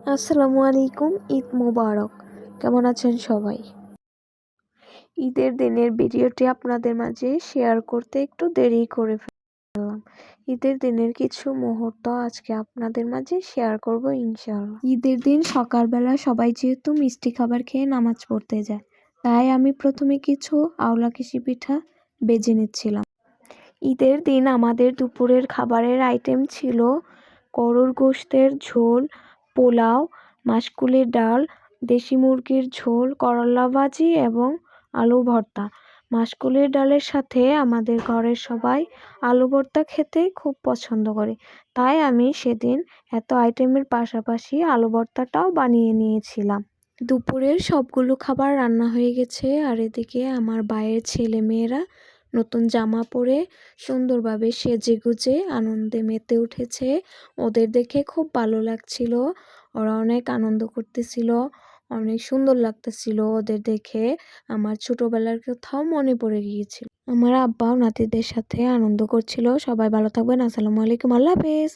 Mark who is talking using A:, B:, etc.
A: আসসালামু আলাইকুম। ঈদ মোবারক। কেমন আছেন সবাই? ঈদের দিনের ভিডিওটি আপনাদের মাঝে শেয়ার করতে একটু দেরি করে ফেললাম। ঈদের দিনের কিছু মুহূর্ত আজকে আপনাদের মাঝে শেয়ার করব ইনশাআল্লাহ। ঈদের দিন সকালবেলা সবাই যেহেতু মিষ্টি খাবার খেয়ে নামাজ পড়তে যায়, তাই আমি প্রথমে কিছু আওলা কিশি পিঠা বেজে নিচ্ছিলাম। ঈদের দিন আমাদের দুপুরের খাবারের আইটেম ছিল গরুর গোশতের ঝোল, পোলাও, মাসকলাইয়ের ডাল, দেশি মুরগির ঝোল, করলা ভাজি এবং আলু ভর্তা। মাসকলাইয়ের ডালের সাথে আমাদের ঘরের সবাই আলু ভর্তা খেতে খুব পছন্দ করে, তাই আমি সেদিন এত আইটেমের পাশাপাশি আলু ভর্তাটাও বানিয়ে নিয়েছিলাম। দুপুরের সবগুলো খাবার রান্না হয়ে গেছে, আর এদিকে আমার ভাইয়ের ছেলে মেয়েরা নতুন জামা পরে সুন্দরভাবে সেজেগুজে আনন্দে মেতে উঠেছে। ওদের দেখে খুব ভালো লাগছিল, ওরা অনেক আনন্দ করতেছিল, অনেক সুন্দর লাগতেছিল ওদের দেখে। আমার ছোটবেলার কথাও মনে পড়ে গিয়েছিল। আমার আব্বাও নাতিদের সাথে আনন্দ করছিল। সবাই ভালো থাকবেন। আসসালামু আলাইকুম। আল্লাহ হাফেজ।